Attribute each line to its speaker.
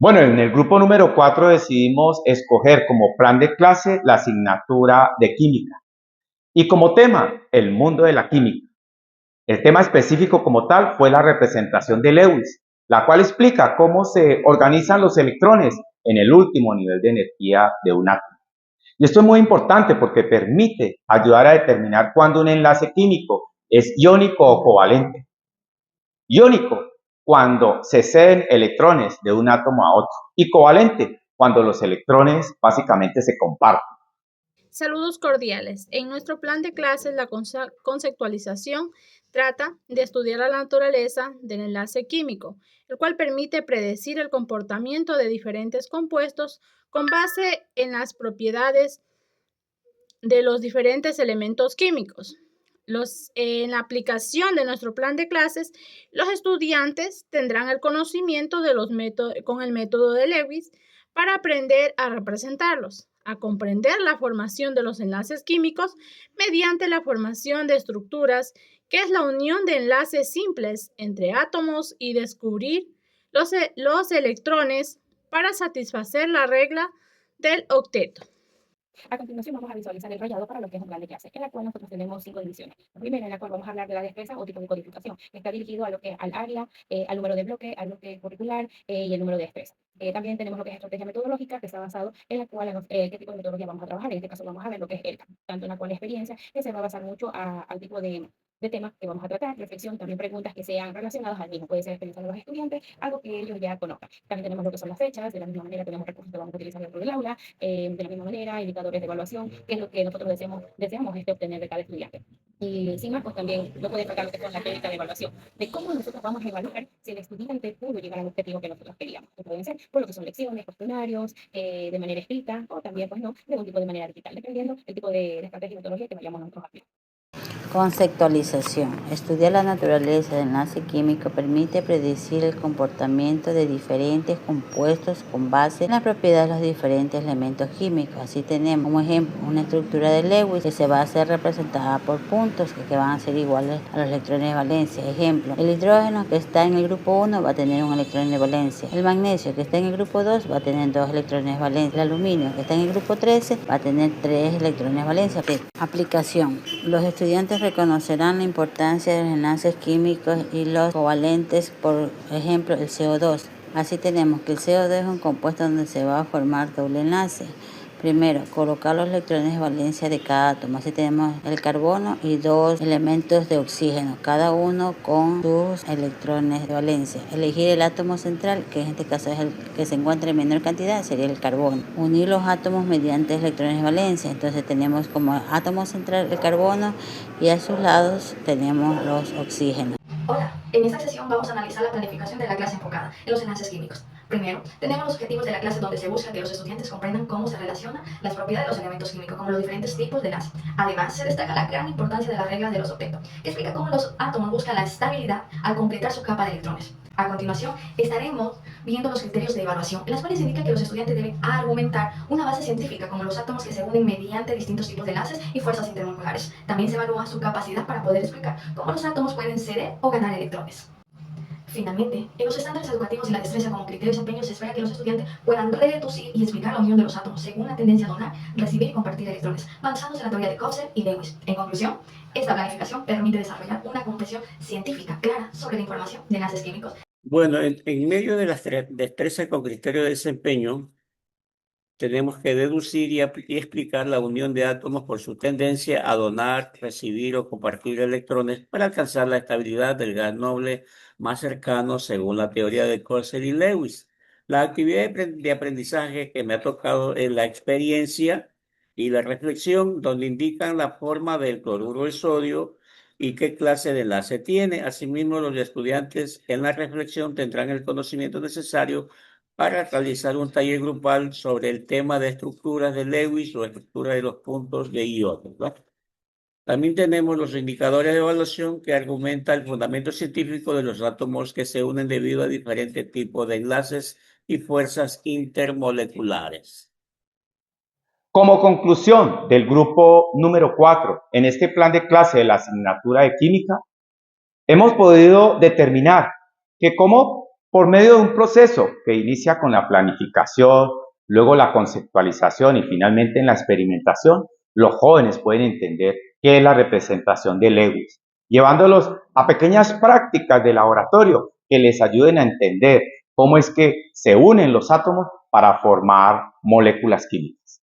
Speaker 1: Bueno, en el grupo número 4 decidimos escoger como plan de clase la asignatura de química y como tema el mundo de la química. El tema específico como tal fue la representación de Lewis, la cual explica cómo se organizan los electrones en el último nivel de energía de un átomo. Y esto es muy importante porque permite ayudar a determinar cuándo un enlace químico es iónico o covalente. Iónico, cuando se ceden electrones de un átomo a otro. Y covalente, cuando los electrones básicamente se comparten.
Speaker 2: Saludos cordiales. En nuestro plan de clases, la conceptualización trata de estudiar la naturaleza del enlace químico, el cual permite predecir el comportamiento de diferentes compuestos con base en las propiedades de los diferentes elementos químicos. En la aplicación de nuestro plan de clases, los estudiantes tendrán el conocimiento de los con el método de Lewis para aprender a representarlos, a comprender la formación de los enlaces químicos mediante la formación de estructuras, que es la unión de enlaces simples entre átomos, y descubrir los electrones para satisfacer la regla del octeto.
Speaker 3: A continuación vamos a visualizar el rayado para lo que es un plan de clase, en la cual nosotros tenemos 5 divisiones. La primera, en la cual vamos a hablar de la defensa o tipo de codificación, que está dirigido a lo que al área, al número de bloque, al bloque curricular y el número de expresa. También tenemos lo que es estrategia metodológica, que está basado en la cual qué tipo de metodología vamos a trabajar. En este caso vamos a ver lo que es ELCA, tanto en la cual experiencia, que se va a basar mucho al tipo de temas que vamos a tratar, reflexión, también preguntas que sean relacionadas al mismo. Puede ser experiencia de los estudiantes, algo que ellos ya conozcan. También tenemos lo que son las fechas, de la misma manera tenemos recursos que vamos a utilizar dentro del aula, de la misma manera, indicadores de evaluación, que es lo que nosotros deseamos obtener de cada estudiante. Y sin más, pues también no puede faltar lo que son la técnica de evaluación, de cómo nosotros vamos a evaluar si el estudiante pudo llegar al objetivo que nosotros queríamos, que pueden ser por lo que son lecciones, cuestionarios, de manera escrita, o también, pues no, de algún tipo de manera digital, dependiendo del tipo de estrategia y metodología que vayamos nosotros a aplicar.
Speaker 4: Conceptualización. Estudiar la naturaleza del enlace químico permite predecir el comportamiento de diferentes compuestos con base en las propiedades de los diferentes elementos químicos. Así tenemos como ejemplo una estructura de Lewis que se va a ser representada por puntos que van a ser iguales a los electrones de valencia. Ejemplo, el hidrógeno que está en el grupo 1 va a tener un electrón de valencia. El magnesio que está en el grupo 2 va a tener 2 electrones de valencia. El aluminio que está en el grupo 13 va a tener 3 electrones de valencia. Aplicación. Los estudiantes reconocerán la importancia de los enlaces químicos y los covalentes, por ejemplo el CO2. Así tenemos que el CO2 es un compuesto donde se va a formar doble enlace. Primero, colocar los electrones de valencia de cada átomo. Así tenemos el carbono y 2 elementos de oxígeno, cada uno con sus electrones de valencia. Elegir el átomo central, que en este caso es el que se encuentra en menor cantidad, sería el carbono. Unir los átomos mediante electrones de valencia. Entonces tenemos como átomo central el carbono y a sus lados tenemos los oxígenos.
Speaker 5: Hola, en esta sesión vamos a analizar la planificación de la clase enfocada en los enlaces químicos. Primero, tenemos los objetivos de la clase, donde se busca que los estudiantes comprendan cómo se relacionan las propiedades de los elementos químicos, como los diferentes tipos de enlace. Además, se destaca la gran importancia de la regla de los octetos, que explica cómo los átomos buscan la estabilidad al completar su capa de electrones. A continuación, estaremos viendo los criterios de evaluación, en las cuales indica que los estudiantes deben argumentar una base científica, como los átomos que se unen mediante distintos tipos de enlaces y fuerzas intermoleculares. También se evalúa su capacidad para poder explicar cómo los átomos pueden ceder o ganar electrones. Finalmente, en los estándares educativos y la destreza como criterio de desempeño, se espera que los estudiantes puedan reducir y explicar la unión de los átomos según la tendencia a donar, recibir y compartir electrones, basándose en la teoría de Coxeter y Lewis. En conclusión, esta planificación permite desarrollar una comprensión científica clara sobre la información de enlaces químicos.
Speaker 6: Bueno, en medio de las destrezas con criterio de desempeño, tenemos que deducir y explicar la unión de átomos por su tendencia a donar, recibir o compartir electrones para alcanzar la estabilidad del gas noble más cercano según la teoría de Coxeter y Lewis. La actividad de aprendizaje que me ha tocado es la experiencia y la reflexión, donde indican la forma del cloruro de sodio y qué clase de enlace tiene. Asimismo, los estudiantes en la reflexión tendrán el conocimiento necesario para realizar un taller grupal sobre el tema de estructuras de Lewis o estructura de los puntos de iones, ¿no? También tenemos los indicadores de evaluación, que argumenta el fundamento científico de los átomos que se unen debido a diferentes tipos de enlaces y fuerzas intermoleculares.
Speaker 1: Como conclusión del grupo número 4, en este plan de clase de la asignatura de química, hemos podido determinar que como Por medio de un proceso que inicia con la planificación, luego la conceptualización y finalmente en la experimentación, los jóvenes pueden entender qué es la representación de Lewis, llevándolos a pequeñas prácticas de laboratorio que les ayuden a entender cómo es que se unen los átomos para formar moléculas químicas.